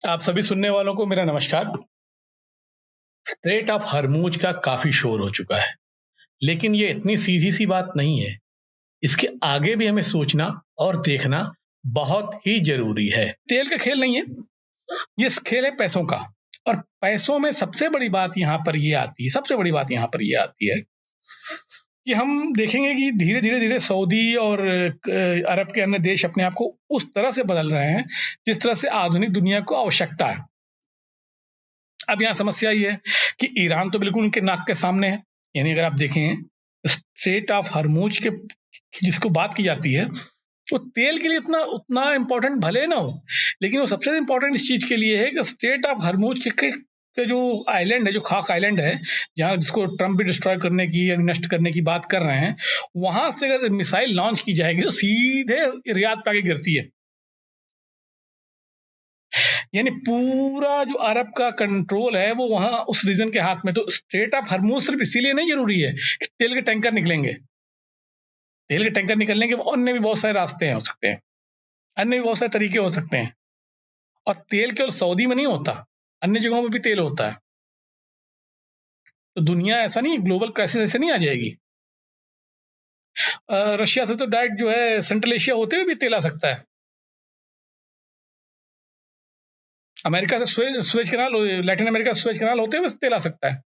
आप सभी सुनने वालों को मेरा नमस्कार। स्ट्रेट ऑफ हरमूज का काफ़ी शोर हो चुका है, लेकिन ये इतनी सीधी-सी बात नहीं है। इसके आगे भी हमें सोचना और देखना बहुत ही ज़रूरी है। तेल का खेल नहीं है, ये खेल है पैसों का। और पैसों में सबसे बड़ी बात यहाँ पर ये आती है सबसे बड़ी बात यहाँ पर ये आती है कि हम देखेंगे कि धीरे-धीरे सऊदी और अरब के अन्य देश अपने आप को उस तरह से बदल रहे हैं, जिस तरह से आधुनिक दुनिया को आवश्यकता है। अब यहाँ समस्या ये है कि ईरान तो बिल्कुल उनके नाक के सामने है। यानी अगर आप देखें स्ट्रेट ऑफ हरमूज के जिसको बात की जाती है, वो तेल के लिए उतना उतना इम्पोर्टेंट भले ना हो, लेकिन वो सबसे इम्पोर्टेंट इस चीज़ के लिए है कि स्ट्रेट ऑफ हरमूज के जो आइलैंड है, जो खाक आइलैंड है, जहाँ जिसको ट्रंप भी डिस्ट्रॉय करने की या नष्ट करने की बात कर रहे हैं, वहाँ से अगर मिसाइल लॉन्च की जाएगी तो सीधे रियाद पे आके गिरती है। यानी पूरा जो अरब का कंट्रोल है वो वहाँ उस रीजन के हाथ में। तो स्ट्रेट ऑफ हरमूज सिर्फ इसीलिए नहीं जरूरी है कि तेल के टैंकर निकलेंगे। तेल के टैंकर निकलने के अन्य भी बहुत सारे रास्ते हो सकते हैं, अन्य भी बहुत सारे तरीके हो सकते हैं। और तेल केवल सऊदी में नहीं होता, अन्य जगहों में भी तेल होता है। तो दुनिया ऐसा नहीं, ग्लोबल क्राइसिस ऐसे नहीं आ जाएगी। रशिया से तो डायरेक्ट जो है सेंट्रल एशिया होते हुए भी तेल आ सकता है। अमेरिका से स्वेज कैनाल, लैटिन अमेरिका से स्वेज कैनाल होते हुए तेल आ सकता है।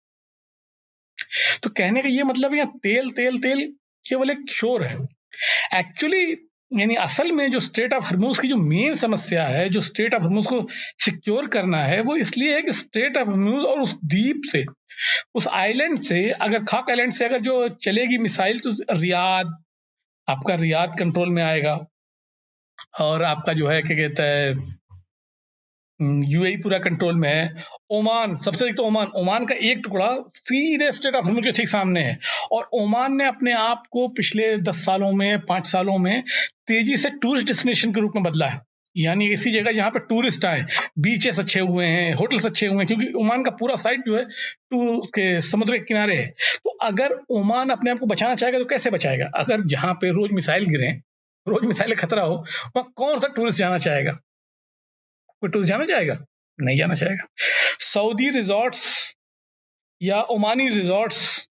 तो कहने का ये मतलब है तेल तेल तेल केवल एक शोर है। एक्चुअली यानी असल में जो स्ट्रेट ऑफ हरमूज की जो मेन समस्या है, जो स्ट्रेट ऑफ हरमूज को सिक्योर करना है, वो इसलिए है कि स्ट्रेट ऑफ हरमूज और उस द्वीप से, उस आइलैंड से, अगर खाक आइलैंड से अगर जो चलेगी मिसाइल तो रियाद, आपका रियाद कंट्रोल में आएगा। और आपका जो है क्या कहता है यूएई पूरा कंट्रोल में है। ओमान सबसे अधिक, तो ओमान का एक टुकड़ा सीधे स्ट्रेट ऑफ हॉर्मुज के ठीक सामने है। और ओमान ने अपने आप को पिछले 10 सालों में, 5 सालों में तेजी से टूरिस्ट डेस्टिनेशन के रूप में बदला है। यानी ऐसी जगह जहाँ पे टूरिस्ट आए, बीचेस अच्छे हुए हैं, होटल्स अच्छे हुए हैं, क्योंकि ओमान का पूरा साइड जो है के समुद्र के किनारे है। तो अगर ओमान अपने आप को बचाना चाहेगा तो कैसे बचाएगा? अगर जहाँ पे रोज मिसाइल गिरे, रोज मिसाइल खतरा हो, वहां कौन सा टूरिस्ट जाना चाहेगा? कोई टूरिस्ट जाना चाहेगा? नहीं जाना चाहेगा। सऊदी रिजॉर्ट्स या ओमानी रिजॉर्ट्स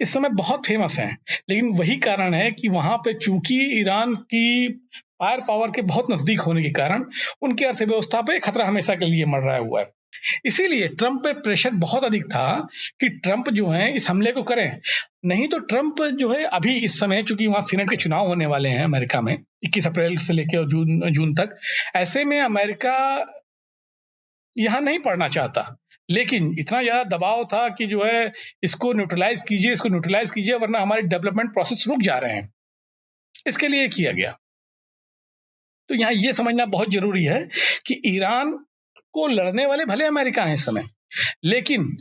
इस समय बहुत फेमस हैं, लेकिन वही कारण है कि वहां पे चूंकि ईरान की फायर पावर के बहुत नजदीक होने के कारण उनकी अर्थव्यवस्था पे खतरा हमेशा के लिए मंडराया हुआ है। इसीलिए ट्रंप पे प्रेशर बहुत अधिक था कि ट्रंप जो है इस हमले को करें। नहीं तो ट्रंप जो है अभी इस समय, चूंकि वहां सीनेट के चुनाव होने वाले हैं अमेरिका में 21 अप्रैल से लेकर जून तक, ऐसे में अमेरिका यहाँ नहीं पढ़ना चाहता। लेकिन इतना ज़्यादा दबाव था कि जो है इसको न्यूट्रलाइज़ कीजिए, इसको न्यूट्रलाइज़ कीजिए, वरना हमारे डेवलपमेंट प्रोसेस रुक जा रहे हैं। इसके लिए किया गया। तो यहाँ ये समझना बहुत ज़रूरी है कि ईरान को लड़ने वाले भले अमेरिका हैं इस समय, लेकिन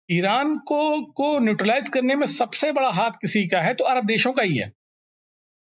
ईरान को न्यूट्रलाइज़ करने में सबसे बड़ा हाथ किसी का है तो अरब देशों का ही है।